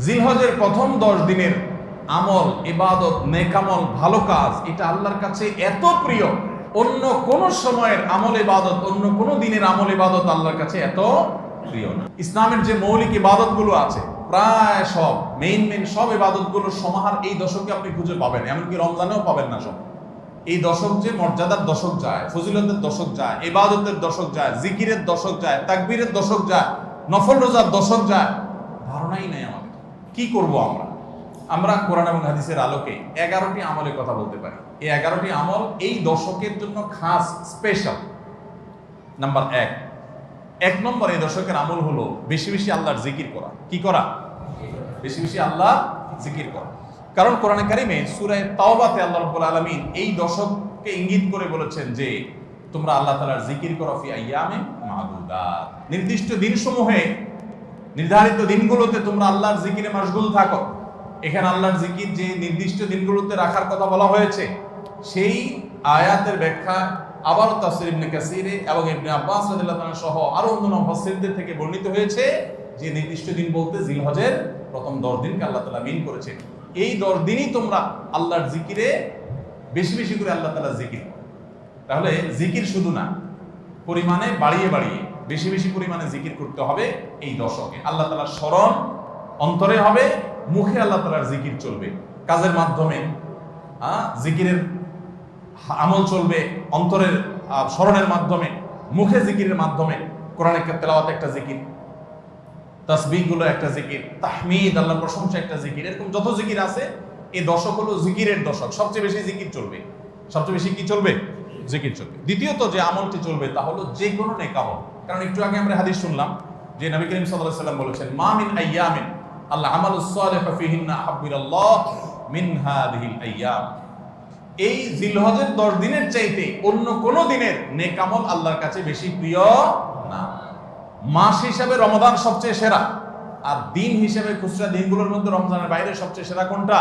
জিলহজের প্রথম 10 দিনের আমল, ইবাদত, নেকামল, ভালো কাজ, এটা আল্লাহর কাছে এত প্রিয়, অন্য কোন সময়ের আমল ইবাদত, অন্য কোন দিনের আমল ইবাদত আল্লাহর কাছে এত প্রিয় না। ইসলামের যে মৌলিক ইবাদত গুলো আছে প্রায় সব মেইন সব ইবাদত গুলোর সমাহার এই দশকে আপনি খুঁজে পাবেন, এমনকি রমজানেও পাবেন না সব। এই দশক যে মর্যাদার দশক যায়, ফজিলতের দশক যায়, ইবাদতের দশক যায়, জিকিরের দশক যায়, তাকবীরের দশক যায়, নফল রোজার দশক যায়, ধারণাই নেই আমাদের কি করব। আমরা কোরআন এবং হাদিসের আলোকে 11টি আমলের কথা বলতে পারি। এই 11টি আমল এই দশকের জন্য খাস, স্পেশাল। নাম্বার 1 নম্বর এই দশকের আমল হলো বেশি বেশি আল্লাহর জিকির করা। কি করা? বেশি বেশি আল্লাহ জিকির করা। কারণ কোরআনে কারিমে সূরা তাওবাতে আল্লাহ রাব্বুল আলামিন এই দশককে ইঙ্গিত করে বলেছেন যে তোমরা আল্লাহ তাআলার জিকির করো ফি আইয়ামিন মাদুদাত, নির্দিষ্ট দিনসমূহে, নির্ধারিত দিনগুলোতে তোমরা আল্লাহর জিকিরে মাশগুল থাকো। এখানে আল্লাহর জিকির যে নির্দিষ্ট দিনগুলোতে রাখার কথা বলা হয়েছে, সেই আয়াতের ব্যাখ্যা আবার তাফসীর ইবনে কাসিরে এবং ইবনে আব্বাস রাদিয়াল্লাহু তাআলা সহ আরো অন্য মুফাসসিরদের থেকে বর্ণিত হয়েছে যে নির্দিষ্ট দিন বলতে জিলহজের প্রথম 10 দিনকে আল্লাহ তাআলা মিন করেছেন। এই 10 দিনই তোমরা আল্লাহর জিকিরে বেশি বেশি করে আল্লাহ তাআলার জিকির করো। তাহলে জিকির শুধু না, পরিমাণে বাড়িয়ে বাড়িয়ে বেশি বেশি পরিমাণে জিকির করতে হবে এই দশকে। আল্লাহ তাআলার স্মরণ অন্তরে হবে, মুখে আল্লাহ তাআলার জিকির চলবে, কাজের মাধ্যমে জিকিরের আমল চলবে, অন্তরের স্মরণের মাধ্যমে, মুখে জিকিরের মাধ্যমে। কোরআনের তেলাওয়াত একটা জিকির, তাসবিহ গুলো একটা জিকির, তাহমিদ আল্লাহর প্রশংসা একটা জিকির, এরকম যত জিকির আছে এই দশক হলো জিকিরের দশক। সবচেয়ে বেশি জিকির চলবে। সবচেয়ে বেশি কি চলবে? জিকির চলবে। দ্বিতীয়ত যে আমলটি চলবে তা হলো যে কোনো নেক আমল। কারণ একটু আগে আমরা হাদিস শুনলাম যে নবী করিম সাল্লাল্লাহু আলাইহি ওয়াসাল্লাম বলেছেন মা মিন আইয়ামিন আল্লাহ আমালুস সালিহু ফিহিন্না আহাব্বিরাল্লাহ মিন হাযিহিল আইয়াম। এই জিলহজের 10 দিনের চাইতে অন্য কোন দিনের নেক আমল আল্লাহর কাছে বেশি প্রিয় না। মাস হিসাবে রমজান সবচেয়ে সেরা, আর দিন হিসেবে খুচরা দিনগুলোর মধ্যে রমজানের বাইরে সবচেয়ে সেরা কোনটা?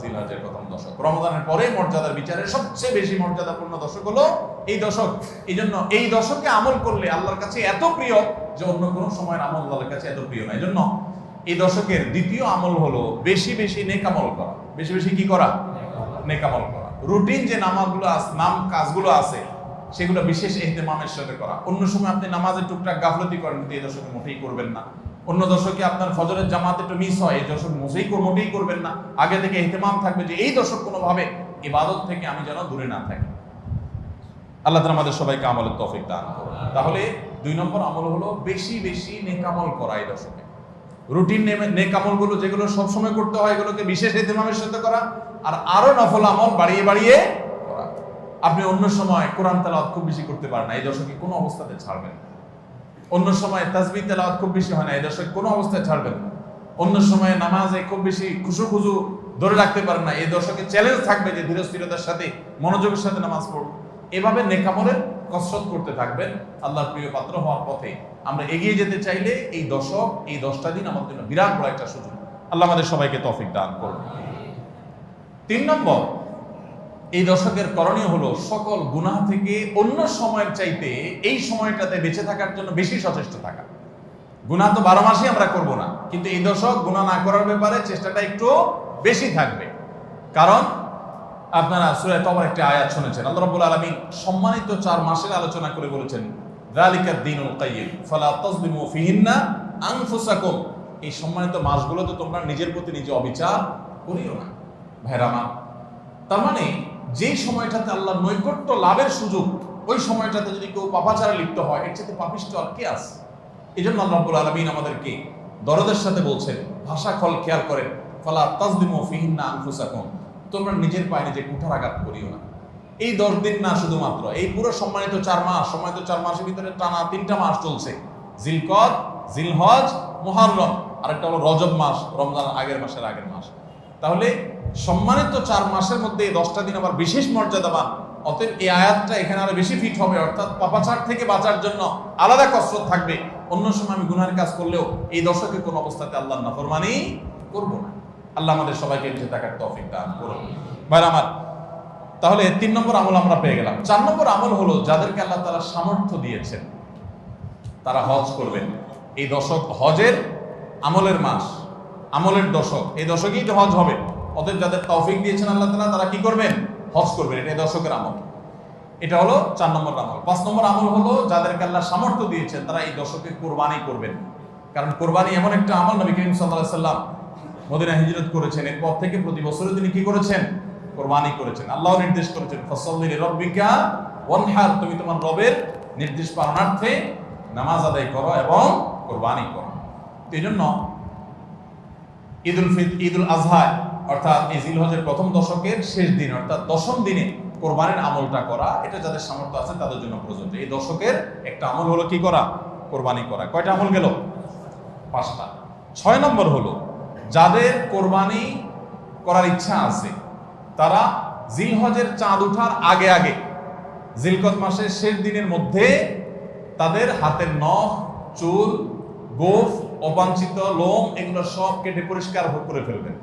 জিলহজের প্রথম দশক। রমজানের পরে মর্যাদার বিচারে সবচেয়ে বেশি মর্যাদাপূর্ণ দশক হলো এই দশক। এই জন্য এই দশকে আমল করলে আল্লাহর কাছে এত প্রিয় যে অন্য কোনো সময়ের আমল আল্লাহর কাছে এত প্রিয় না। এই জন্য এই দশকের দ্বিতীয় আমল হলো বেশি বেশি নেক আমল করা। বেশি বেশি কি করা? নেক আমল করা। রুটিন যে নামাজগুলো আছে, কাজগুলো আছে, সেগুলো বিশেষ ইহতিমামের সাথে করা। অন্য সময় আপনি নামাজে টুকটাক গাফলতি করেন, কিন্তু এই দশকে মোটেই করবেন না। অন্য দশকে আপনার ফজরের জামাত একটু মিস হয়, এই দশক মোটেই করবেন না। আগে থেকে ইহতিমাম থাকবে যে এই দশক কোনোভাবে ইবাদত থেকে আমি যেন দূরে না থাকি। আল্লাহ তাআলা আমাদের সবাইকে আমলের তৌফিক দান করুন। তাহলে 2 নম্বর আমল হলো বেশি বেশি নেক আমল করা এই দশকে। রুটিন নেক আমলগুলো যেগুলো সবসময় করতে হয় এগুলোকে বিশেষ ইহতিমামের সাথে করা, আর আরো নফল আমল বাড়িয়ে বাড়িয়ে করা। আপনি অন্য সময় কোরআন তেলাওয়াত খুব বেশি করতে পারেন না, এই দশকে কোনো অবস্থাতে ছাড়বেন না। অন্য সময় তাসবিহ তেলাওয়াত খুব বেশি হয় না, এই দশকে কোনো অবস্থায় ছাড়বেন না। অন্য সময় নামাজে খুব বেশি খুশু ধরে রাখতে পারেন না, এই দশকে চ্যালেঞ্জ থাকবে যে ধীরস্থিরতার সাথে, মনোযোগের সাথে নামাজ পড়ুন। এভাবে নেক আমলের কসরত করতে থাকবেন আল্লাহর প্রিয় পাত্র হওয়ার পথে। আমরা এগিয়ে যেতে চাইলে এই দশক, এই 10টা দিন আমাদের জন্য বিরাট বড় একটা সুযোগ। আল্লাহ আমাদের সবাইকে তৌফিক দান করুন। 3 নম্বর, এই দশকের করণীয় হলো সকল গুনাহ থেকে অন্য সময়ের চাইতে এই সময়টাতে বেঁচে থাকার জন্য বেশি সচেষ্ট থাকা। গুনাহ তো 12 মাসই আমরা করব না, কিন্তু এই দশক গুনাহ না করার ব্যাপারে চেষ্টাটা একটু বেশি থাকবে। কারণ আপনারা সূরা তাওবার একটা আয়াত শুনেছেন, আল্লাহ রাব্বুল আলামিন সম্মানিত 4 মাসের আলোচনা করে বলেছেন যালিকাদ দীনুল কাইয়্যিম ফালা তাযলিমু ফিহিন্না আনফুসাকুম। এই সম্মানিত মাসগুলোতে তোমরা নিজের প্রতি নিজে অবিচার করিও না। ভাইরা আমার, তার মানে যেই সময়টাতে আল্লাহর নৈকট্য লাভের সুযোগ, ওই সময়টাতে যদি কেউ পাপাচারে লিপ্ত হয়, এর চাইতে পাপিষ্ঠ আর কে আছে? এই জন্য আল্লাহ রাব্বুল আলামিন আমাদেরকে দরদের সাথে বলছেন, ভাষা খেয়াল করেন, ফালা তাযলিমু ফিহিন্না আনফুসাকুম, তোমরা নিজের পায়ে নিজে কুঠারাঘাত করিও না। এই 10 দিন না, শুধুমাত্র এই পুরো সম্মানিত 4 মাস, সম্মানিত 4 মাসের ভিতরে টানা 3টা মাস চলছে, জিলকদ, জিলহজ, মুহররম, আরেকটা হলো রজব মাস, রমজান আগের মাস। তাহলে সম্মানিত 4 মাসের মধ্যে এই 10টা দিন আবার বিশেষ মর্যাদাবান। অতএব এই আয়াতটা এখানে আরো বেশি ফিট হবে, অর্থাৎ পাপাচার থেকে বাঁচার জন্য আলাদা কসরত থাকবে। অন্য সময় আমি গুনাহের কাজ করলেও এই দশকে কোনো অবস্থাতে আল্লাহর নাফরমানি করব না। আল্লাহ আমাদের সবাইকে বেঁচে থাকার তৌফিক দান করুন। ভাইরা আমার, তাহলে 3 নম্বর আমল আমরা পেয়ে গেলাম। 4 নম্বর আমল হলো যাদেরকে আল্লাহ তাআলা সামর্থ্য দিয়েছেন তারা হজ করবেন। এই দশক হজের আমলের মাস। আমলের দশক, এই দশকেই তো হজ হবে। অতএব যাদের তৌফিক দিয়েছেন আল্লাহ তাআলা, তারা কি করবেন? হজ করবেন। এটা দশকের আমল। এটা হলো 4 নম্বর আমল। 5 নম্বর আমল হলো যাদেরকে আল্লাহ সামর্থ্য দিয়েছেন তারা এই দশকে কোরবানি করবেন। কারণ কোরবানি এমন একটা আমল, নবী করিম সাল্লাল্লাহু আলাইহি সাল্লাম মদিনা হিজরত করেছেন, এরপর থেকে প্রতি বছরে তিনি কি করেছেন? কোরবানি করেছেন। আল্লাহ নির্দেশ করেছেন, ফাসাল্লি লিরাব্বিকা ওয়ানহার, তুমি তোমার রবের নির্দেশ পালনার্থে নামাজ আদায় করো এবং কোরবানি করো। এই জন্য ঈদুল আজহা অর্থাৎ এই জিলহজের প্রথম দশকের শেষ দিন অর্থাৎ 10ম দিনে কোরবানির আমলটা করা, এটা যাদের সামর্থ্য আছে তাদের জন্য প্রযোজ্য। এই দশকের একটা আমল হলো কি করা? কোরবানি করা। কয়টা আমল গেল? 5টা। 6 নম্বর হলো যাদের কোরবানি করার ইচ্ছা আছে তারা জিলহজের চাঁদ ওঠার আগে আগে জিলকদ মাসের শেষ দিনের মধ্যে তাদের হাতের নখ, চুল, গোফ, অবাঞ্ছিত লোম এগুলো সব কেটে পরিষ্কার করে ফেলবেন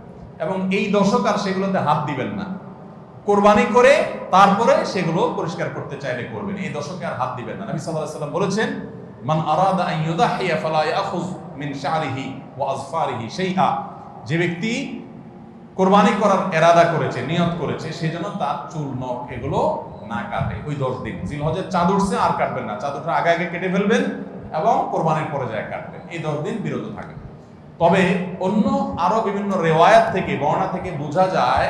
এবং এই দশক আর সেগুলোতে হাত দিবেন না। কোরবানি করে তারপরে সেগুলো পরিষ্কার করতে চাইলে করবেন, এই দশকে আর হাত দিবেন না। নবী সাল্লাল্লাহু আলাইহি ওয়াসাল্লাম বলেছেন, মান আরাদা আন ইউদাহিয়া ফালা ইয়াখুয মিন শা'রিহি ওয়া আযফারিহি শাইআ, যে ব্যক্তি কোরবানি করার ইরাদা করেছে, নিয়ত করেছে, সেজন্য তার চুল, নখ এগুলো না কাটে ওই 10 দিন। জিলহজের চাঁদ উঠছে আর কাটবেন না, চাঁদ ওঠার আগে আগে কেটে ফেলবেন এবং কোরবানির পরে যায় কাটবেন, এই 10 দিন বিরত থাকবেন। তবে অন্য আরো বিভিন্ন রিওয়ায়াত থেকে, বর্ণনা থেকে বোঝা যায়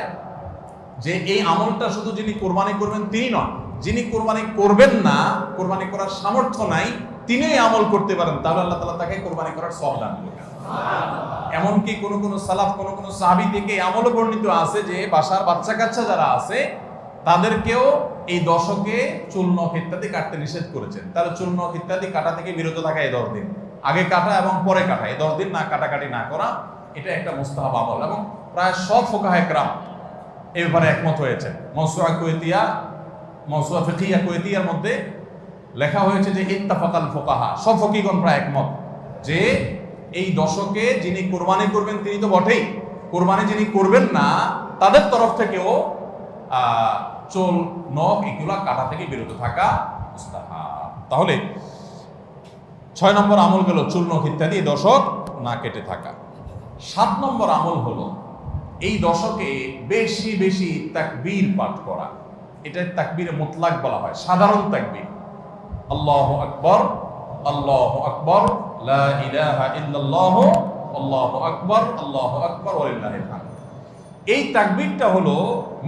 যে এই আমলটা শুধু যিনি কোরবানি করবেন তিনি নন, যিনি কোরবানি করবেন না, কোরবানি করার সামর্থ্য নাই, তিনি এই আমল করতে পারেন, তাহলে আল্লাহ তাআলা তাকে কোরবানি করার সওয়াব দান করবেন। এমনকি কোন কোন সালাফ, কোন কোন সাহাবী থেকে আমলও বর্ণিত আছে যে বাসার বাচ্চা কাচ্চা যারা আছে তাদেরকেও এই দশকে চুল, নখ ইত্যাদি কাটতে নিষেধ করেছেন। তাহলে চুল, নখ ইত্যাদি কাটা থেকে বিরত থাকা এই 10 দিন, আগে কাটা এবং পরে কাটা, এই 10 দিন না কাটাকাটি না করা, এটা একটা মুস্তাহাব আমল। এবং প্রায় সব ফুকাহায়ে কেরাম এই ব্যাপারে একমত হয়েছে। মাওসুআ ফিকহিয়া কুয়েতিয়ার মধ্যে লেখা হয়েছে যে ইত্তাফাকাল ফুকাহা, সব ফকিহগণ প্রায় একমত যে এই দশকে যিনি কোরবানি করবেন তিনি তো বটেই, কোরবানি যিনি করবেন না তাদের তরফ থেকেও চুল, নখ এগুলা কাটা থেকে বিরত থাকা মুস্তাহাব। তাহলে 6 নম্বর আমল গেল চুল, নখ ইত্যাদি দশক না কেটে থাকা। 7 নম্বর আমল হলো এই দশকে বেশি বেশি তাকবীর পাঠ করা। এটা তাকবীরে মুতলাক বলা হয়, সাধারণ তাকবীর। আল্লাহু আকবার, আল্লাহু আকবার, লা ইলাহা ইল্লাল্লাহ, আল্লাহু আকবার, আল্লাহু আকবার ওয়া লিল্লাহিল হামদ। এই তাকবীরটা হলো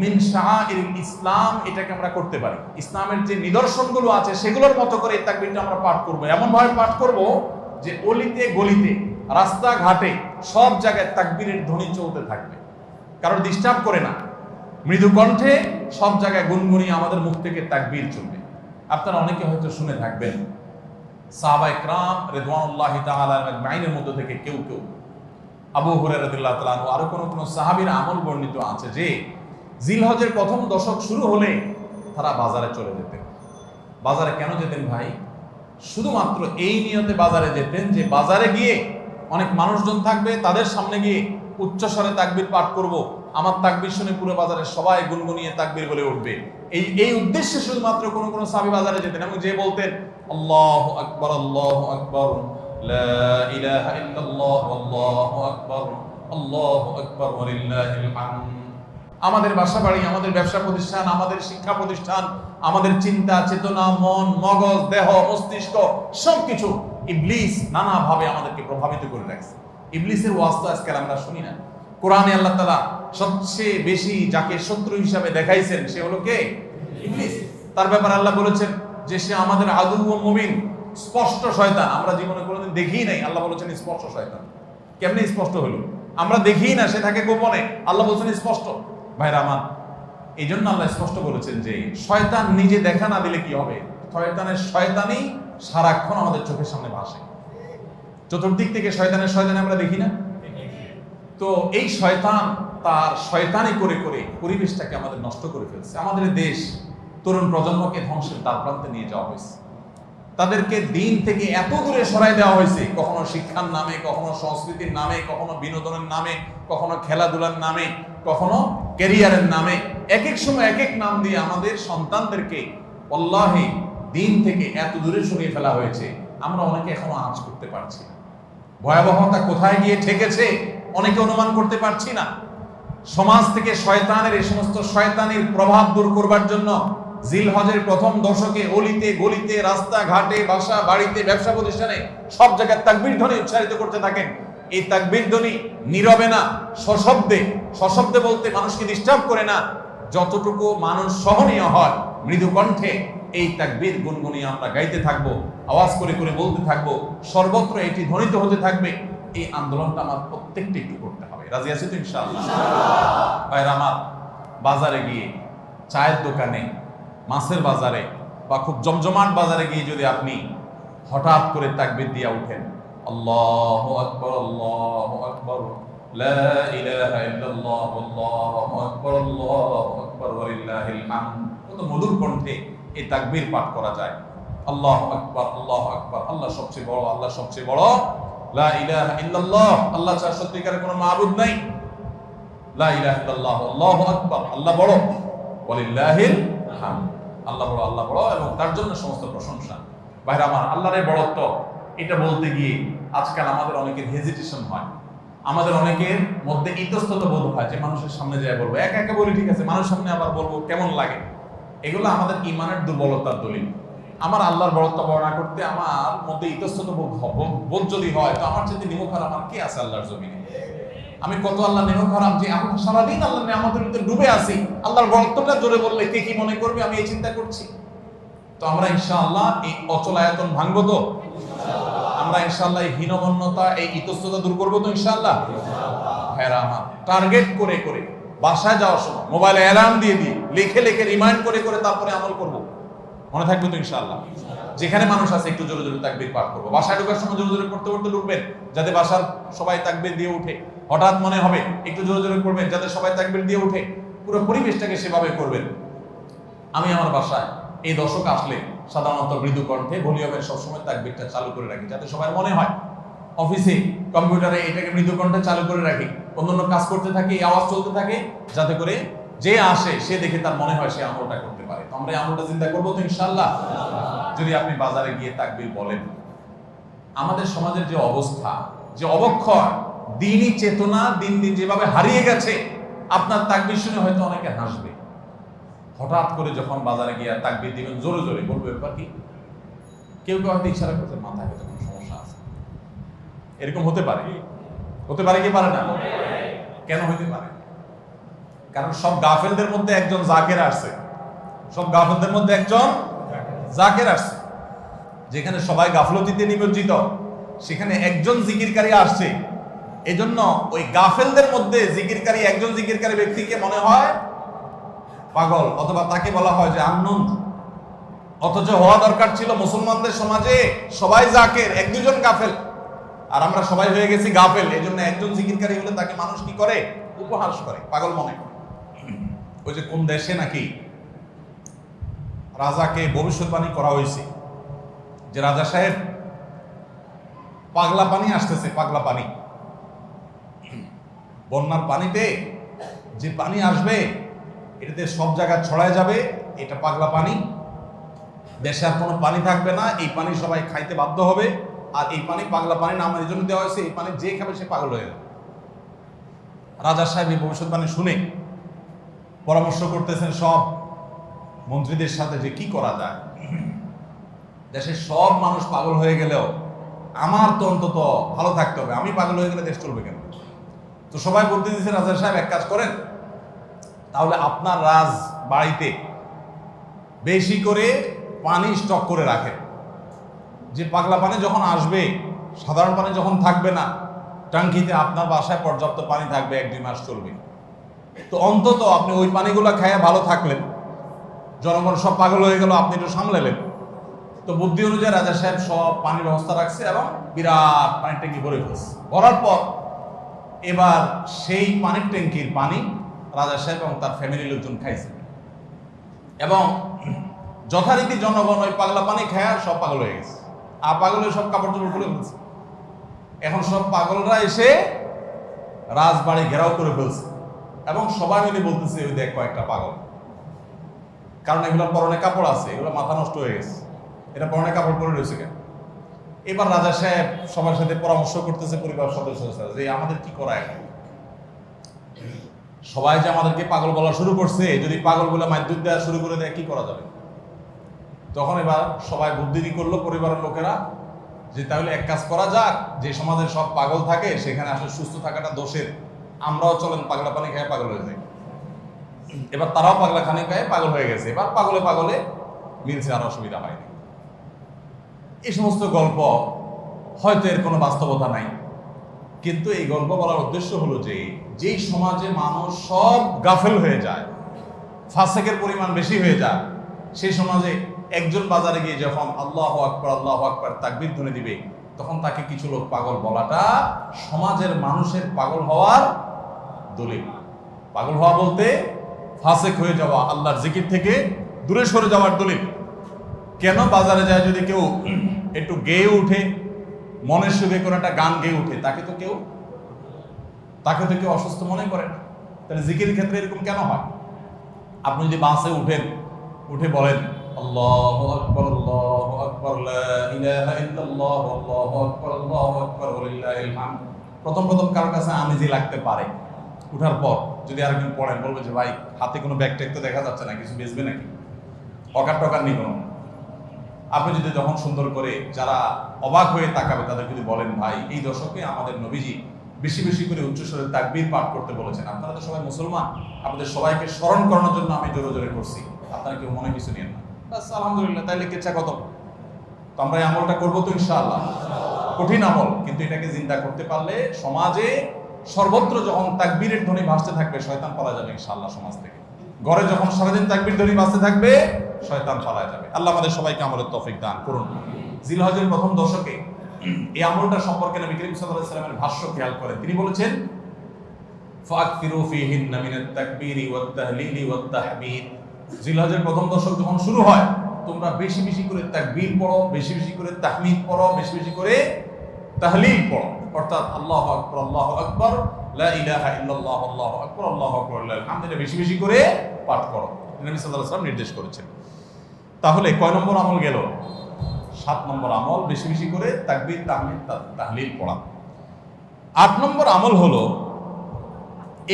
মিন শাআইরিল ইসলাম, এটাকে আমরা করতে পারি। ইসলামের যে নিদর্শনগুলো আছে সেগুলোর মতো করে এই তাকবীরটা আমরা পাঠ করব, এমন ভাবে পাঠ করব যে অলিতে গলিতে, রাস্তাঘাটে সব জায়গায় তাকবীরের ধ্বনি চলতে থাকবে, কারণ ডিস্টার্ব করে না, মৃদু কণ্ঠে সব জায়গায় গুনগুনিয়ে আমাদের মুখ থেকে তাকবীর চলবে। আপনারা অনেকে হয়তো শুনে থাকবেন সাহাবায়ে কেরাম রিদওয়ানুল্লাহি তাআলা আজমাইনের মধ্যে থেকে কেউ কেউ, আবু হুরায়রা রাদিয়াল্লাহু তাআলা আনহু, আরো কোন সাহাবীর আমল বর্ণিত আছে যে জিলহজের প্রথম দশক শুরু হলে তারা বাজারে চলে যেতেন। বাজারে কেন যেতেন ভাই? শুধুমাত্র এই নিয়তে বাজারে যেতেন যে বাজারে গিয়ে অনেক মানুষজন থাকবে, তাদের সামনে গিয়ে উচ্চস্বরে তাকবীর পাঠ করব, আমার তাকবীর শুনে পুরো বাজারে সবাই গুনগুনিয়ে তাকবীর বলে উঠবে, এই উদ্দেশ্যে শুধুমাত্র কোন কোন সাহাবী বাজারে যেতেন এবং যে বলতেন আল্লাহু আকবার, আল্লাহু আকবার, লা ইলাহা ইল্লাল্লাহ, আল্লাহু আকবার, আল্লাহু আকবার ওয়া লিল্লাহিল হামদ। আমাদের বাসা বাড়ি, আমাদের ব্যবসা প্রতিষ্ঠান, আমাদের শিক্ষা প্রতিষ্ঠান, আমাদের চিন্তা চেতনা, মন, মগজ, দেহ, মস্তিষ্ক সবকিছু ইবলিস নানাভাবে আমাদেরকে প্রভাবিত করে রাখছে। ইবলিসের ওয়াজ তো আজকাল আমরা শুনি না। কোরআনে আল্লাহ তাআলা সবচেয়ে বেশি যাকে শত্রু হিসাবে দেখাইছেন সে হলো কে? ইবলিস। তার ব্যাপারে আল্লাহ বলেছেন যে সে আমাদের আদু ও মুবিন, স্পষ্ট শয়তান। আমরা জীবনে কোনোদিন দেখিই নাই, আল্লাহ বলেছেন স্পষ্ট শয়তান। কেমনে স্পষ্ট হলো? আমরা দেখিই না, সে থাকে গোপনে, আল্লাহ বলেছেন স্পষ্ট। ভাইরা আমার, এই জন্য আল্লাহ স্পষ্ট বলেছেন যে শয়তান নিজে দেখা না দিলে কি হবে? শয়তানের শয়তানি সারাক্ষণ আমাদের চোখের সামনে ভাসে, চতুর্দিক থেকে শয়তানি আমরা দেখি না? তো এই শয়তান তার শয়তানি করে করে পরিবেশটাকে আমাদের নষ্ট করে ফেলছে। আমাদের দেশ তরুণ প্রজন্মকে ধ্বংসের দ্বারপ্রান্তে নিয়ে যাওয়া হয়েছে, তাদেরকে দিন থেকে এত দূরে সরাই দেওয়া হয়েছে, কখনো শিক্ষার নামে, কখনো সংস্কৃতির নামে, কখনো বিনোদনের নামে, কখনো খেলাধুলার নামে, কখনো ক্যারিয়ারের নামে, এক এক সময় এক এক নাম দিয়ে আমাদের সন্তানদেরকে আল্লাহি দিন থেকে এত দূরে সরিয়ে ফেলা হয়েছে, আমরা অনেকে এখনো আঁচ করতে পারছি না। ভয়াবহতা কোথায় গিয়ে ঠেকেছে অনেকে অনুমান করতে পারছি না। সমাজ থেকে শয়তানের এই সমস্ত শয়তানির প্রভাব দূর করবার জন্য জিলহজের প্রথম দশকে অলিতে গলিতে রাস্তাঘাটে বাসা বাড়িতে ব্যবসা প্রতিষ্ঠানে সব জায়গায় তাকবীর ধ্বনি উচ্চারিত করতে থাকেন। এই তাকবীর ধ্বনি নীরবে না, সশব্দে, সশব্দে বলতে মানুষকে ডিস্টার্ব করে না, যতটুকু মানুষ সহনীয় হয় মৃদু কণ্ঠে এই তাকবীর গুনগুনিয়ে আমরা গাইতে থাকবো, আওয়াজ করে করে বলতে থাকবো, সর্বত্র এটি ধ্বনিত হতে থাকবে। এই আন্দোলনটা আমার প্রত্যেকটা একটু করতে হবে। রাজি আছি তো ইনশাআল্লাহ? ভাইরা আমার, বাজারে গিয়ে, চায়ের দোকানে, মাছের বাজারে বা খুব জমজমাট বাজারে গিয়ে যদি আপনি হঠাৎ করে তাকবীর দিয়ে উঠেন, আল্লাহু আকবার, আল্লাহু আকবার, লা ইলাহা ইল্লাল্লাহ, আল্লাহু আকবার, আল্লাহু আকবার, ওয়া লিল্লাহিল হামদ, কত মধুর কণ্ঠে এই তাকবীর পাঠ করা যায়। আল্লাহু আকবার, আল্লাহু আকবার, আল্লাহ সবচেয়ে বড়, আল্লাহ সবচেয়ে বড়, লা ইলাহা ইল্লাল্লাহ, আল্লাহ ছাড়া সত্যিকারের কোনো মাবুদ নাই, লা ইলাহা ইল্লাল্লাহ, আল্লাহু আকবার, আল্লাহ বড়, ওয়া লিল্লাহিল হামদ, আল্লাহ বড়, আল্লাহ বড় এবং তার জন্য সমস্ত প্রশংসা। ভাইরা আমার, আল্লাহর বড়ত্ব এটা বলতে গিয়ে আজকাল আমাদের অনেকের হেজিটেশন হয়, আমাদের অনেকের মধ্যে ইতস্তত বোধ হয় যে মানুষের সামনে যায় বলবো, একা একা বলি ঠিক আছে, মানুষের সামনে আবার বলবো কেমন লাগে। এগুলো আমাদের ইমানের দুর্বলতার দলিল। আমার আল্লাহর বড়ত্ব বর্ণনা করতে আমার মধ্যে ইতস্তত বোধ যদি হয়, তো আমার যদি নিমুখ হারাম আর কে আছে আল্লাহর জমিনে? আমি কত আল্লাহ নিমুখ হারাম যে আমরা সারাদিন আল্লাহ আমাদের ভিতরে ডুবে আছি, আল্লাহর বড়ত্বটা জোরে বললে কে কি মনে করবে, আমি এই চিন্তা করছি। তো আমরা ইনশাআল্লাহ এই অচল আয়তন ভাঙবো তো? আমরা ইনশাআল্লাহ এই হীনমন্যতা, এই ইতস্ততা দূর করবো তো ইনশাআল্লাহ? ভাইরা আমার, টার্গেট করে করে বাসায় যাওয়ার সময় মোবাইলে অ্যালার্ম দিয়ে দিয়ে লিখে লিখে রিমাইন্ড করে করে তারপরে আমল করব। মনে থাকবে তো ইনশাআল্লাহ? যেখানে মানুষ আছে একটু জোরে জোরে তাকবীর পাঠ করবো। বাসায় ঢোকার সময় জোরে জোরে পড়তে পড়তে ঢুকবেন, যাতে বাসার সবাই তাকবীর দিয়ে উঠে। হঠাৎ মনে হবে একটু জোরে জোরে করবেন, যাতে সবাই তাকবীর দিয়ে উঠে। পুরো পরিবেশটাকে সেভাবে করবেন। আমি আমার বাসায় এই দশক আসলে সাধারণত মৃদু কণ্ঠে ভলিউমের সবসময় তাকবীরটা চালু করে রাখি, যাতে সবাই মনে হয়। অফিসে কম্পিউটারে এটাকে মৃদু কণ্ঠে চালু করে রাখি, অন্যান্য কাজ করতে থাকি, আওয়াজ চলতে থাকে, যাতে করে যে আসে সে দেখে তার মনে হয় সে আমলটা করতে পারে। তো আমরা এই আমলটা চিন্তা করবো তো ইনশাআল্লাহ? যদি আপনি বাজারে গিয়ে তাকবীর বলেন, আমাদের সমাজের যে অবস্থা, যে অবক্ষয়, দ্বীনি চেতনা দিন দিন যেভাবে হারিয়ে গেছে, আপনার তাকবীর শুনে হয়তো অনেকে হাসবে। হঠাৎ করে যখন বাজারে গিয়ে তাকবীর দিবেন জোরে জোরে, বলবে ব্যাপার কি? কেউ কেউ হয়তো ইশারা করতে, মাথায় হয়তো কোনো সমস্যা আছে, এরকম হতে পারে। হতে পারে কি পারে না? কেন হইতে পারে? কারণ সব গাফেলদের মধ্যে একজন জাকের আসছে, সব গাফেলদের মধ্যে একজন জাকের আসছে। যেখানে সবাই গাফলতিতে নিমজ্জিত, সেখানে একজন জিকিরকারী আসছে। এজন্য ওই গাফেলদের মধ্যে জিকিরকারী, একজন জিকিরকারী ব্যক্তিকে মনে হয় পাগল, অথবা তাকে বলা হয় যে আননোন। অথচ হওয়া দরকার ছিল মুসলমানদের সমাজে সবাই জাকের, এক দুজন গাফেল, আর আমরা সবাই হয়ে গেছি গাফেল। এই জন্য একজন জিকিরকারী হলে তাকে মানুষ কি করে? উপহাস করে, পাগল মনে করে। ওই যে কোন দেশে নাকি রাজাকে ভবিষ্যৎবাণী করা হয়েছে যে রাজা সাহেব, পাগলা পানি আসতেছে, পাগলা পানি, বন্যার পানিতে যে পানি আসবে এটাতে সব জায়গায় ছড়ায় যাবে, এটা পাগলা পানি, দেশে আর কোনো পানি থাকবে না, এই পানি সবাই খাইতে বাধ্য হবে। আর এই পানি পাগলা পানি নাম এই জন্য দেওয়া হয়েছে, এই পানি যে খাবে সে পাগল হয়ে যাবে। রাজা সাহেব এই ভবিষ্যৎবাণী শুনে পরামর্শ করতেছেন সব মন্ত্রীদের সাথে যে কি করা যায়। দেশের সব মানুষ পাগল হয়ে গেলেও আমার তো অন্তত ভালো থাকতে হবে, আমি পাগল হয়ে গেলে দেশ চলবে কেন? তো সবাই বলতে দিয়েছে, রাজা সাহেব এক কাজ করেন, তাহলে আপনার রাজ বাড়িতে বেশি করে পানি স্টক করে রাখেন, যে পাগলা পানি যখন আসবে, সাধারণ পানি যখন থাকবে না, ট্যাঙ্কিতে আপনার বাসায় পর্যাপ্ত পানি থাকবে, 1-2 মাস চলবে। তো অন্তত আপনি ওই পানিগুলো খাইয়া ভালো থাকলেন, জনগণ সব পাগল হয়ে গেল, আপনি একটু সামলালেন। তো বুদ্ধি অনুযায়ী রাজা সাহেব সব পানির ব্যবস্থা রাখছে এবং বিরাট পানির ট্যাঙ্কি ভরে ফেলছে। ভরার পর এবার সেই পানির ট্যাঙ্কির পানি রাজা সাহেব এবং তার ফ্যামিলির লোকজন খাইছে, এবং যথারীতি জনগণ ওই পাগলা পানি খায়া সব পাগল হয়ে গেছে, আর পাগলের সব কাপড় চোপড় খুলে ফেলছে। এখন সব পাগলরা এসে রাজবাড়ি ঘেরাও করে ফেলছে এবং সবাই মিলে বলতেছে, ওই দেখ কয়েকটা পাগল। কারণ এগুলোর পরনে কাপড় আছে, এগুলো মাথা নষ্ট হয়ে গেছে, এটা পরনে কাপড় পরে রয়েছে কেন? এবার রাজা সাহেব সবার সাথে পরামর্শ করতেছে পরিবার সদস্য যে আমাদের কি করা এখন। সবাই যে আমাদেরকে পাগল বলা শুরু করছে, যদি পাগল বলে মাইদুর দেওয়া শুরু করে দেয় কি করা যাবে? তখন এবার সবাই বুদ্ধি করলো পরিবারের লোকেরা যে তাহলে এক কাজ করা যাক, যে সমাজের সব পাগল থাকে সেখানে আসলে সুস্থ থাকাটা দোষের, আমরাও চলেন পাগলা পানি খেয়ে পাগল হয়ে যাই। এবার তারাও পাগলা খানি খেয়ে পাগল হয়ে গেছে, এবার পাগলে পাগলে মিলছে, আর অসুবিধা হয়নি। এই সমস্ত গল্প হয়তো এর কোনো বাস্তবতা নাই, কিন্তু এই গল্প বলার উদ্দেশ্য হলো যে যেই সমাজে মানুষ সব গাফেল হয়ে যায়, ফাসেকের পরিমাণ বেশি হয়ে যায়, সেই সমাজে একজন বাজারে গিয়ে যখন আল্লাহু আকবার তাকবীর ধ্বনি দিবে, তখন তাকে কিছু লোক পাগল বলাটা সমাজের মানুষের পাগল হওয়ার দলিল। পাগল হওয়া বলতে ফাসেক হয়ে যাওয়া, আল্লাহর জিকির থেকে দূরে সরে যাওয়ার দলিল। কেন? বাজারে যায় যদি কেউ একটু গেয়ে উঠে, মনের সুখে কোনো একটা গান গেয়ে উঠে, তাকে তো কেউ অসুস্থ মনে করে না। তাহলে জিকিরের ক্ষেত্রে এরকম কেন হয়? আপনি যদি বাসে উঠে বলেন আল্লাহু আকবার লা ইলাহা ইল্লাল্লাহ আল্লাহু আকবার ওয়ালিল্লাহিল হামদ, প্রথম কারোর কাছে আনইজি লাগতে পারে। উঠার পর যদি আরেকজন পড়েন, বলবে যে ভাই হাতে কোনো ব্যাগ ট্যাগ তো দেখা যাচ্ছে না, কিছু বেচবে নাকি? টকার নেই কোনো। আপনি যদি যখন সুন্দর করে যারা অবাক হয়ে তাকাবে তাদের যদি বলেন, ভাই এই দশকে আমাদের নবীজি বেশি বেশি করে উচ্চস্বরে তাকবীর পাঠ করতে বলেছেন, আপনারা তো সবাই মুসলমান, আপনাদের সবাইকে স্মরণ করানোর জন্য আমি জোরে জোরে করছি, আপনারা কেউ মনে কিছু নিয়েন না, বাস আলহামদুলিল্লাহ, তাইলে কেচ্ছা কত। তো আমরা এই আমলটা করবো তো ইনশাআল্লাহ। কঠিন আমল, কিন্তু এটাকে জিন্দা করতে পারলে সমাজে সর্বত্র যখন তাকবীরের ধ্বনি ভাসতে থাকবে, শয়তান পালা যাবে ইনশাআল্লাহ সমাজ থেকে। ঘরে যখন সারাদিন তাকবীর ধ্বনি ভাসতে থাকবে, শয়তান পালা যাবে। আল্লাহ আমাদের সবাইকে আমলের তৌফিক দান করুন। জিলহজের প্রথম দশকে এই আমলটা সম্পর্কে নবী করিম সাল্লাল্লাহু আলাইহি ওয়াসাল্লামের ভাষ্য খেয়াল করেন। তিনি বলেছেন, ফাকফিরু ফীহিন্না মিনাত তাকবীরি ওয়াত তাহলিলি ওয়াত তাহমিদ। জিলহজের প্রথম দশক যখন শুরু হয়, তোমরা বেশি বেশি করে তাকবীর পড়ো, বেশি বেশি করে তাহমিদ পড়ো, বেশি বেশি করে তাহলিল পড়ো, অর্থাৎ আল্লাহু আকবার লা ইলাহা ইল্লাল্লাহ আল্লাহু আকবার লিল্লাহিল হামদ, এটা বেশি বেশি করে পাঠ করো, নবী সাল্লাল্লাহু আলাইহি ওয়াসাল্লাম নির্দেশ করেছেন। তাহলে কয় নম্বর আমল গেল? 7 নম্বর আমল, বেশি বেশি করে তাকবীর তাহমিদ তাহলিল পড়া। 8 নম্বর আমল হলো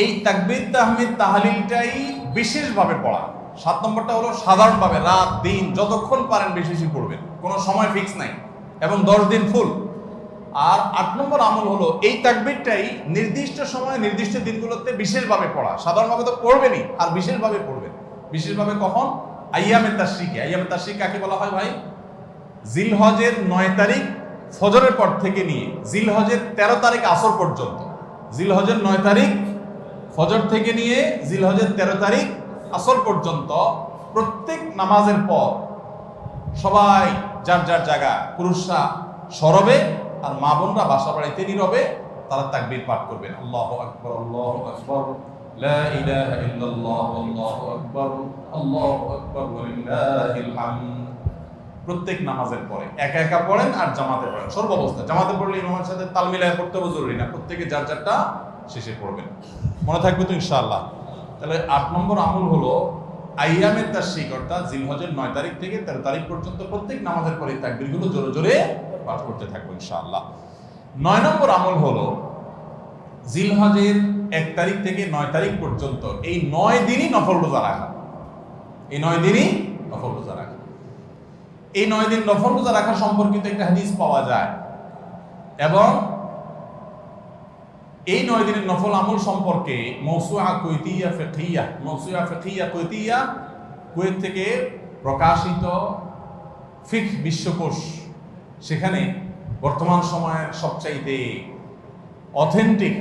এই তাকবীর তাহমিদ তাহলিলটাই বিশেষভাবে পড়া। 7 নম্বরটা হলো সাধারণভাবে রাত দিন যতক্ষণ পারেন বেশি বেশি পড়বেন, কোনো সময় ফিক্স নাই, এবং 10 দিন ফুল। আর 8 নম্বর আমল হলো এই তাকবীরটাই নির্দিষ্ট সময় নির্দিষ্ট দিনগুলোতে বিশেষভাবে পড়া। সাধারণভাবে তো পড়বেনই, আর বিশেষভাবে পড়বেন। বিশেষভাবে কখন? আইয়ামে তাশরিকে। আইয়ামে তাশরিক কাকে বলা হয় ভাই? জিলহজের 9 তারিখ ফজরের পর থেকে নিয়ে জিলহজের 13 তারিখ আসর পর্যন্ত, জিলহজের 9 তারিখ ফজর থেকে নিয়ে জিলহজের 13 তারিখ আসর পর্যন্ত প্রত্যেক নামাজের পর সবাই যার যার জায়গা, পুরুষরা সরবে আর মা বোনরা বাসা বাড়িতে নীরবে তারা তাকবীর পাঠ করবেন। আল্লাহু আকবার লা ইলাহা ইল্লাল্লাহ আল্লাহু আকবার ওয়ালিল্লাহিল হামদ। প্রত্যেক নামাজের পরে একা একা পড়েন আর জামাতে পড়েন, সর্বাবস্থা। জামাতে পড়লে ইমামের সাথে তাল মিলায় পড়তে হবে জরুরি না, প্রত্যেকে যার যারটা শেষে পড়বেন। মনে থাকবে তো ইনশাআল্লাহ? তাহলে 8 নম্বর আমল হলো আইয়ামে তাশরিক, অর্থাৎ জিলহজের 9 তারিখ থেকে 13 তারিখ পর্যন্ত প্রত্যেক নামাজের পরে তাকবীরগুলো জোরে জোরে পাঠ করতে থাকবো ইনশাআল্লাহ। 9 নম্বর আমল হলো জিলহজের 1 তারিখ থেকে 9 তারিখ পর্যন্ত এই 9 দিনই নফল রোজা রাখা। এই 9 দিনই নফল রোজা রাখা। এই 9 দিন নফল রোজা রাখা সম্পর্কিত একটা হাদিস পাওয়া যায়, এবং এই 9 দিনের নফল আমল সম্পর্কে মওসুআ ফিকহিয়া কুয়েত থেকে প্রকাশিত ফিকহ বিশ্বকোষ, সেখানে বর্তমান সময়ের সবচাইতে অথেন্টিক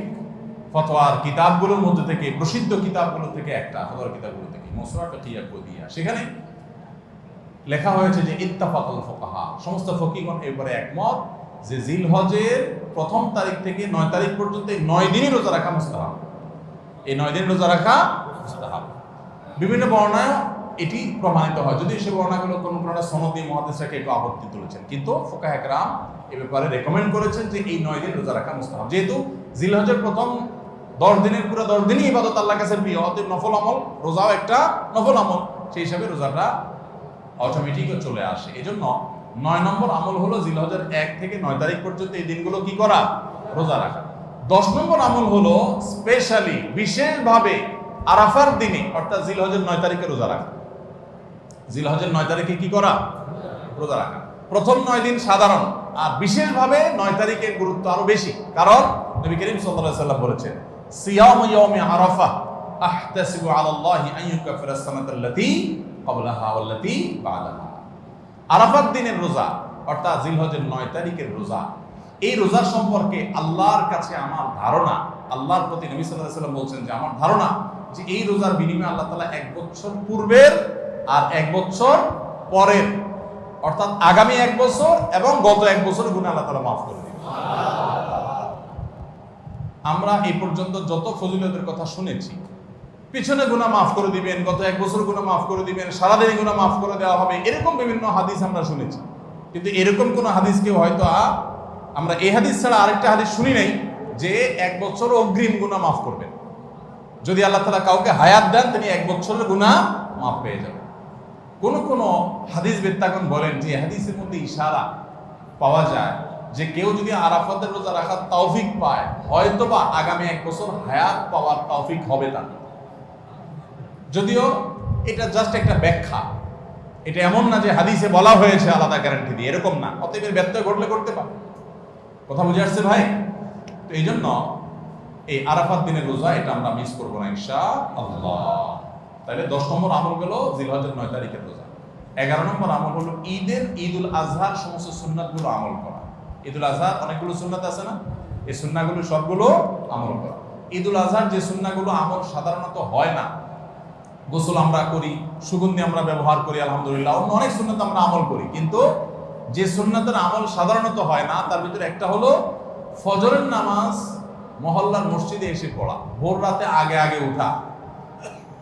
ফতোয়ার কিতাবগুলোর মধ্যে থেকে, প্রসিদ্ধ কিতাবগুলো থেকে একটা, ফতোয়ার কিতাবগুলো থেকে মওসুআ ফিকহিয়া কুয়েতিয়া, সেখানে লেখা হয়েছে যে ইত্তাফাকুল ফুকাহা, সমস্ত ফকিহগণ এবারে একমত যে জিলহজের প্রথম তারিখ থেকে 9 তারিখ পর্যন্ত এই 9 দিনই রোজা রাখা মুস্তাহাব। এই 9 দিন রোজা রাখা মুস্তাহাব। বিভিন্ন বর্ণনায় এটি প্রমাণিত হয়, যদি সে বর্ণনাগুলো কোনো সনদি মুহাদ্দিসরা একটু আপত্তি তুলেছেন, কিন্তু ফুকাহা কেরাম এ ব্যাপারে রেকমেন্ড করেছেন যে এই 9 দিন রোজা রাখা মুস্তাহাব। যেহেতু জিলহজের প্রথম 10 দিনের পুরো 10 দিনই ইবাদত আল্লাহর কাছে প্রিয়, অতএব নফল আমল, রোজাও একটা নফল আমল, সেই হিসাবে রোজাটা অটোমেটিকও চলে আসে। এজন্য 9 নম্বর আমল হলো জিলহজের 1 থেকে 9 তারিখ পর্যন্ত এই দিনগুলো কি করা? রোজা রাখা। 10 নম্বর আমল হলো স্পেশালি বিশেষভাবে আরাফার দিনে অর্থাৎ জিলহজের 9 তারিখে রোজা রাখা। জিলহজের 9 তারিখে কি করা? রোজা রাখা। প্রথম 9 দিন সাধারণ, আর বিশেষভাবে 9 তারিখের গুরুত্ব আরো বেশি, কারণ নবী করিম সাল্লাল্লাহু আলাইহি ওয়াসাল্লাম বলেছেন, সিয়ামু ইয়াউমি আরাফা আহতাসিবু আলাল্লাহি আন ইউকাফিরা আস-সানাতাল্লাতী ক্বাবলাহা ওয়াল্লাতী বা'দাহা। আরাফাত দিনের রোজা অর্থাৎ জিলহজের 9 তারিখের রোজা, এই রোজার সম্পর্কে আল্লাহর কাছে আমার ধারণা, আল্লাহর প্রতি নবী সাল্লাল্লাহু আলাইহি ওয়াসাল্লাম বলছেন যে আমার ধারণা যে এই রোজার বিনিময়ে আল্লাহ তাআলা 1 বছর পূর্বের আর 1 বছর পরের, অর্থাৎ আগামী 1 বছর এবং গত 1 বছরের গুনাহ আল্লাহ তাআলা মাফ করে দিবেন। আমরা এই পর্যন্ত যত ফজিলতের কথা শুনেছি, পিছনে গুনাহ মাফ করে দিবেন, গত 1 বছর গুনাহ মাফ করে দিবেন, সারাদিন গুনাহ মাফ করে দেওয়া হবে, এরকম বিভিন্ন হাদিস আমরা শুনেছি। কিন্তু এরকম কোন হাদিস কেউ হয়তো আমরা এই হাদিস ছাড়া আরেকটা হাদিস শুনি নাই যে 1 বছর অগ্রিম গুনাহ মাফ করবেন। যদি আল্লাহ তাআলা কাউকে হায়াত দেন, তিনি 1 বছরের গুনাহ মাফ পেয়ে যাবেন। কোন কোন হাদিস বেত্তাগণ বলেন যে হাদিসের মধ্যে ইশারা পাওয়া যায় যে কেউ যদি আরাফাতের রোজা রাখার তৌফিক পায়, হয়তোবা আগামী 1 বছর হায়াত পাওয়ার তৌফিক হবে তার। যদিও এটা জাস্ট একটা ব্যাখ্যা, এটা এমন না যে হাদিসে বলা হয়েছে আলাদা গ্যারান্টি দিয়ে, এরকম না। অতএব ব্যত্যয় ঘটলে করতে পারে। কথা বুঝে আসছে ভাই? তো এই জন্য এই আরাফাত দিনের রোজা এটা আমরা মিস করবো না ইনশাআল্লাহ। তাহলে 10 নম্বর আমল গেল জিলহজের 9 তারিখের রোজা। 11 নম্বর আমল হলো ঈদুল আজহার সমস্ত সুন্নাতগুলো আমল করা। ঈদুল আজহার অনেকগুলো সুন্নাত আছে না, এই সুন্নাহগুলো সবগুলো আমল করা। ঈদুল আজহার যে সুন্নাহগুলো আমল সাধারণত হয় না, গোসল আমরা করি, সুগন্ধি আমরা ব্যবহার করি, আলহামদুলিল্লাহ, অন্য অনেক সুন্নাত আমরা আমল করি, কিন্তু যে সুন্নাতের আমল সাধারণত হয় না তার ভিতরে একটা হলো ফজরের নামাজ মহল্লার মসজিদে এসে পড়া, ভোর রাতে আগে আগে উঠা।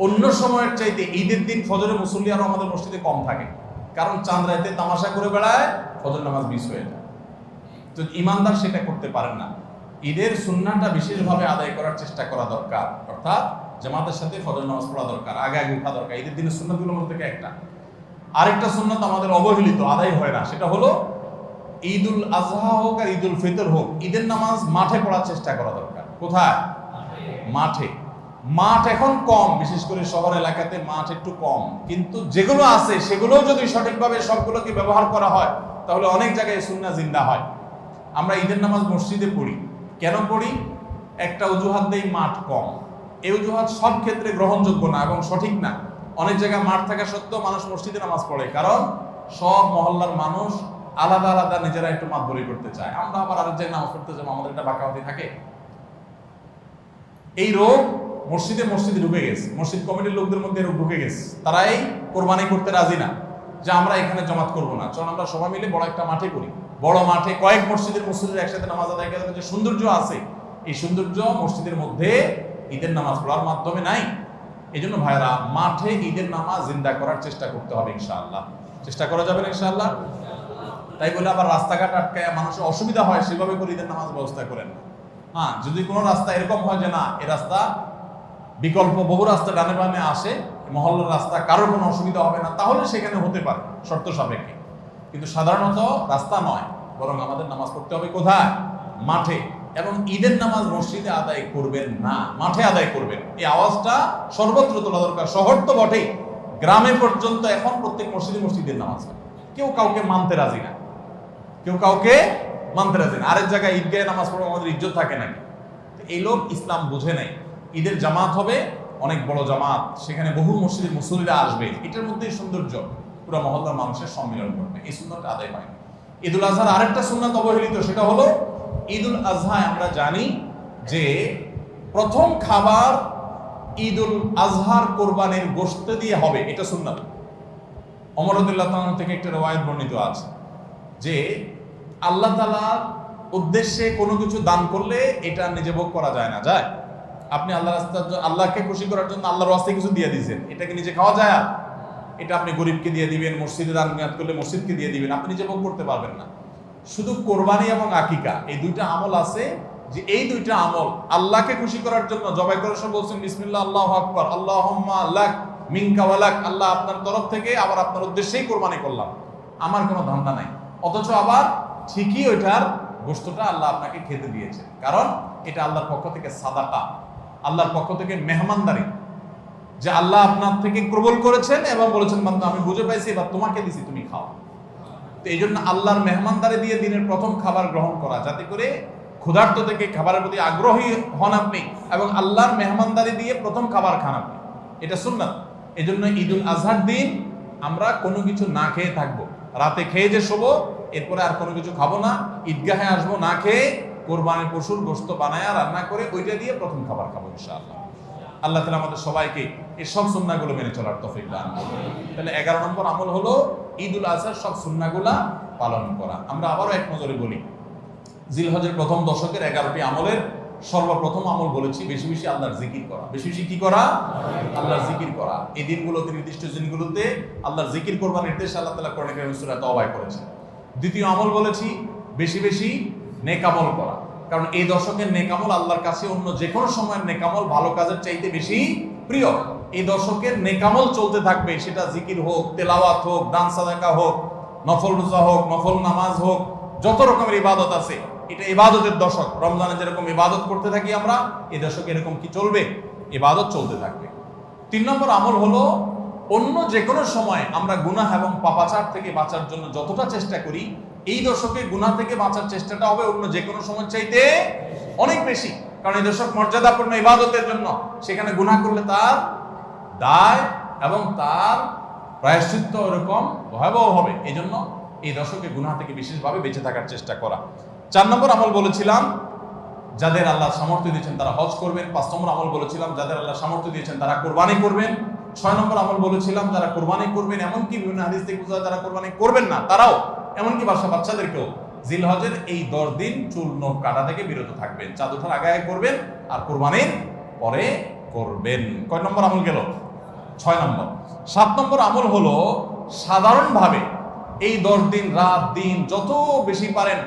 অন্য সময়ের চাইতে ঈদের দিন ফজরের মুসল্লি আরো আমাদের মসজিদে কম থাকে, কারণ চাঁদ রাতে তামাশা করে বেড়ায়, ফজর নামাজ মিস হয়ে যায়। তো ইমানদার সেটা করতে পারেন না। ঈদের সুন্নাহটা বিশেষভাবে আদায় করার চেষ্টা করা দরকার, অর্থাৎ জামাতের সাথে ফজর নামাজ পড়া দরকার, আগে আগে উঠা দরকার। ঈদের দিনের সুন্নাতগুলোর মধ্যে থেকে একটা। আরেকটা সুন্নাত আমাদের অবহেলিত, আদায় হয় না, সেটা হলো ঈদুল আজহা হোক আর ঈদুল ফিতর হোক, ঈদের নামাজ মাঠে পড়ার চেষ্টা করা দরকার। কোথায়? মাঠে। মাঠ এখন কম, বিশেষ করে শহর এলাকাতে মাঠ একটু কম, কিন্তু যেগুলো আছে সেগুলোও যদি সঠিকভাবে সবগুলোকে ব্যবহার করা হয় তাহলে অনেক জায়গায় সুন্নাহ জিন্দা হয়। আমরা ঈদের নামাজ মসজিদে পড়ি, কেন পড়ি? একটা অজুহাত দেই, মাঠ কম। এই অজুহাত সব ক্ষেত্রে গ্রহণযোগ্য না এবং সঠিক না। অনেক জায়গায় মাঠ থাকা সত্ত্বেও মানুষ মসজিদে নামাজ পড়ে, কারণ সব মহল্লার মানুষ আলাদা আলাদা নিজেরা একটু মাতবরি করতে চায়। আমরা আবার আরেক জায়গায় নামাজ পড়তে যাবো, আমাদের একটা বাঁকাবাকি থাকে। এই রোগ মসজিদে ঢুকে গেছে, মসজিদ কমিটির লোকদের মধ্যে রোগ ঢুকে গেছে। তারাই কোরবানি করতে রাজি না যে আমরা এখানে জমাত করবো না, চল আমরা সবাই মিলে বড় একটা মাঠে করি। বড় মাঠে কয়েক মসজিদের মুসল্লিরা একসাথে নামাজ আদায় করার যে সৌন্দর্য আছে, এই সৌন্দর্য মসজিদের মধ্যে ঈদের নামাজ পড়ার মাধ্যমে নাই। এই জন্য ভাইরা, মাঠে ঈদের নামাজ জিন্দা করার চেষ্টা করতে হবে ইনশাআল্লাহ। চেষ্টা করা যাবে না ইনশাআল্লাহ? তাই বলে আবার রাস্তাঘাট আটকায় মানুষের অসুবিধা হয় সেভাবে করে ঈদের নামাজ ব্যবস্থা করেন না। হ্যাঁ, যদি কোনো রাস্তা এরকম হয় যে না, এই রাস্তা বিকল্প বহু রাস্তা ডানে বামে আসে, মহল্লার রাস্তা, কারোর কোনো অসুবিধা হবে না, তাহলে সেখানে হতে পারে শর্ত সাপেক্ষে। কিন্তু সাধারণত রাস্তা নয়, বরং আমাদের নামাজ পড়তে হবে কোথায়? মাঠে। এবং ঈদের নামাজ মসজিদে আদায় করবেন না, মাঠে আদায় করবেন। এই আওয়াজটা সর্বত্র তোলা দরকার। শহর তো বটেই, গ্রামে পর্যন্ত এখন প্রত্যেক মসজিদের নামাজ হয়। কেউ কাউকে মানতে রাজি না, আরেক জায়গায় ঈদগাহে নামাজ পড়ে আমাদের ইজ্জত থাকে নাকি? এই লোক ইসলাম বুঝে নাই। ঈদের জামাত হবে, অনেক বড় জামাত, সেখানে বহু মসজিদের মুসল্লিরা আসবে, এটার মধ্যেই সৌন্দর্য, পুরো মহল্লার মানুষের সম্মিলন করবে। এই সুন্নাতটা আদায় হয় না। ঈদুল আজহার আরেকটা সুন্নাত অবহেলিত, সেটা হলো ঈদুল আজহায় আমরা জানি যে প্রথম খাবার ঈদুল আজহার কোরবানির গোশত দিয়ে হবে, এটা সুন্নাত। ওমর রাদিয়াল্লাহু তাআলা থেকে একটা রওয়ায়াত বর্ণিত আছে যে আল্লাহ তাআলার উদ্দেশ্যে কোনো কিছু দান করলে এটা নিজে ভোগ করা যায় না। যায়? আপনি আল্লাহকে খুশি করার জন্য আল্লাহর ওয়াস্তে কিছু দিয়ে দিয়েছেন, এটাকে নিজে খাওয়া যায়? এটা আপনি গরিবকে দিয়ে দিবেন, মসজিদে দান নিয়াত করলে মসজিদকে দিয়ে দিবেন, আপনি নিজে ভোগ করতে পারবেন না। শুধু কোরবানি এবং আকিকা, এই দুইটা আমল আছে যে এই দুইটা আমল আল্লাহকে খুশি করার জন্য জবাই করার সময় বলছেন বিসমিল্লাহ, আল্লাহু আকবার, আল্লাহুম্মা লাক মিনকা ওয়া লাক, আল্লাহ আপনার তরফ থেকে আবার আপনার উদ্দেশ্যেই কোরবানি করলাম, আমার কোনো ধান্দা নাই। অথচ আবার ঠিকই ওইটার গোশতটা আল্লাহ আপনাকে খেতে দিয়েছে, কারণ এটা আল্লাহর পক্ষ থেকে সাদাকা, আল্লাহর পক্ষ থেকে মেহমানদারি। যে আল্লাহ আপনার থেকে কবুল করেছেন এবং বলেছেন বান্দা আমি বুঝে পাইছি, এবার তোমাকে দিছি, তুমি খাও। তো এই জন্য আল্লাহর মেহমানদারি দিয়ে দিনের প্রথম খাবার গ্রহণ করা, যাতে করে ক্ষুধার্ত থেকে খাবারের প্রতি আগ্রহী হন আপনি এবং আল্লাহর মেহমানদারি দিয়ে প্রথম খাবার খান আপনি, এটা সুন্নাত। এই জন্য ঈদুল আজহার দিন আমরা কোনো কিছু না খেয়ে থাকবো, রাতে খেয়ে যে শোবো, এরপরে আর কোনো কিছু খাবো না, ঈদগাহে আসবো না খেয়ে, কোরবানির পশুর গোশত বানায়া রান্না করে ওইটা দিয়ে প্রথম খাবার খাবো ইনশাআল্লাহ। আল্লাহ তাআলা আমাদের সবাইকে এই সব সুন্নাহগুলো মেনে চলার তৌফিক দান করুন। তাহলে 11 নম্বর আমল হলো ঈদুল আজহার সব সুন্নাহগুলা পালন করা। আমরা আবারও এক নজরে বলি, জিলহজের প্রথম দশকের 11টি আমলের সর্বপ্রথম আমল বলেছি বেশি বেশি আল্লাহর জিকির করা। বেশি বেশি কি করা? আল্লাহর জিকির করা। এই দিনগুলোতে, নির্দিষ্ট দিনগুলোতে আল্লাহর জিকির করবার নির্দেশ আল্লাহ তাআলা কোরআন কারীমে সূরা তাওবায় করেছেন। দ্বিতীয় আমল বলেছি বেশি বেশি নেক আমল করা, কারণ এই দশকের নেক আমল আল্লাহর কাছে অন্য যে কোনো সময়ের নেক আমল ভালো কাজের চাইতে বেশি প্রিয়। এই দশকের নেক আমল চলতে থাকবে, সেটা জিকির হোক, তেলাওয়াত হোক, দান সাদাকা হোক, নফল রোজা হোক, নফল নামাজ হোক, যত রকমের ইবাদত আছে, এটা ইবাদতের দশক। রমজানে যেরকম ইবাদত করতে থাকি আমরা, এই দশকে এরকম কি চলবে? ইবাদত চলতে থাকবে। 3 নম্বর আমল হলো অন্য যে কোনো সময় আমরা গুনাহ এবং পাপাচার থেকে বাঁচার জন্য যতটা চেষ্টা করি, এই দশকে গুনাহ থেকে বাঁচার চেষ্টাটা হবে অন্য যে কোনো সময় চাইতে অনেক বেশি। কারণ এই দশক মর্যাদাপূর্ণ ইবাদতের জন্য, সেখানে গুনাহ করলে তার দায় এবং তার প্রায়শ্চিত্ত এরকম ভয়াবহ হবে। এই জন্য এই দশকে গুনাহ থেকে বিশেষভাবে বেঁচে থাকার চেষ্টা করা। 4 নম্বর আমল বলেছিলাম যাদের আল্লাহ সামর্থ্য দিয়েছেন তারা হজ করবেন। 5 নম্বর আমল বলেছিলাম যাদের আল্লাহ সামর্থ্য দিয়েছেন তারা কোরবানি করবেন। 6 নম্বর আমল বলেছিলাম যারা কোরবানি করবেন, এমনকি বিভিন্ন হাদিস থেকে বোঝা যায় যারা কোরবানি করবেন না তারাও, এমনকি বাচ্চাদেরকেও জিলহজের এই 10 দিন চুল নখ কাটা থেকে বিরত থাকবেন। চাঁদ ওঠার আগে আগে করবেন আর কোরবানির পরে করবেন। কয় নম্বর আমল গেল? 6 নম্বর। 7 নম্বর আমল হলো সাধারণভাবে এই 10 দিন রাত দিন যত বেশি পারেন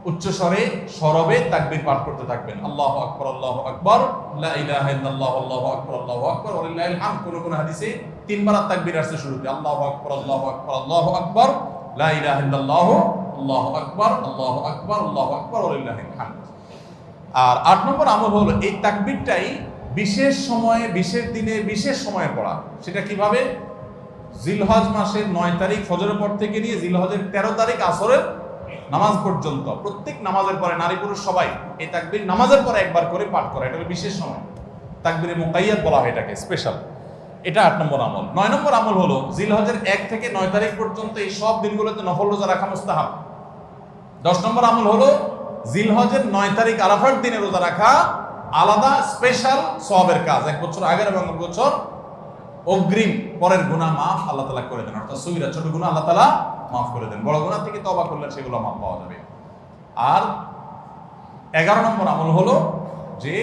উচ্চস্বরে সরবে তাকবীর পাঠ করতে থাকবেন। আল্লাহু আকবার, আল্লাহু আকবার, লা ইলাহা ইল্লাল্লাহ, আল্লাহু আকবার, আল্লাহু আকবার, ওয়া লিল্লাহিল হামদ। কোন হাদিসে 3 বার তাকবীর আসছে শুরুতে, আল্লাহু আকবার, আল্লাহু আকবার, আল্লাহু আকবার, লা ইলাহা ইল্লাল্লাহ, আল্লাহু আকবার, আল্লাহু আকবার, আল্লাহু আকবার, ওয়া লিল্লাহিল হামদ। আর 8 নম্বর আমল হলো এই তাকবীরটাই বিশেষ সময়ে, বিশেষ দিনে, বিশেষ সময়ে পড়া। সেটা কিভাবে? জিলহজ মাসের 9 তারিখ ফজরের পর থেকে নিয়ে জিলহজের 13 তারিখ আসরের নামাজ পর্যন্ত প্রত্যেক নামাজের পরে নারী পুরুষ সবাই এই তাকবীর নামাজের পরে একবার করে পাঠ করা। এটা হলো বিশেষ সময়, তাকবীরে মুকাইয়াদ বলা হয় এটাকে, স্পেশাল। এটা 8 নম্বর আমল। 9 নম্বর আমল হলো জিলহজের 1 থেকে 9 তারিখ পর্যন্ত এই সব দিনগুলোতে নফল রোজা রাখা মুস্তাহাব। 10 নম্বর আমল হলো জিলহজের 9 তারিখ আরাফার দিনে রোজা রাখা আলাদা স্পেশাল সওয়াবের কাজ। 1 বছর আগের এবং 1 বছর অগ্রিম পরের গুনাহ মাফ আল্লাহ তাআলা করে দেন। অর্থাৎ সগীরা ছোট গুনাহ আল্লাহ তাআলা মাফ করে দেন, বড় গুনাহ থেকে তওবা করলে সেগুলো মাফ পাওয়া যাবে। আর 11 নম্বর আমল হলো যে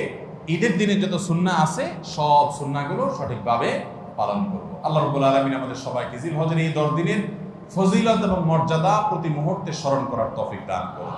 ঈদের দিনে যত সুন্নাহ আছে সব সুন্নাহগুলো সঠিকভাবে পালন করব। আল্লাহ রাব্বুল আলামিন আমাদের সবাইকে জিলহজের এই 10 দিনের ফজিলত এবং মর্যাদা প্রতি মুহূর্তে স্মরণ করার তৌফিক দান করুন।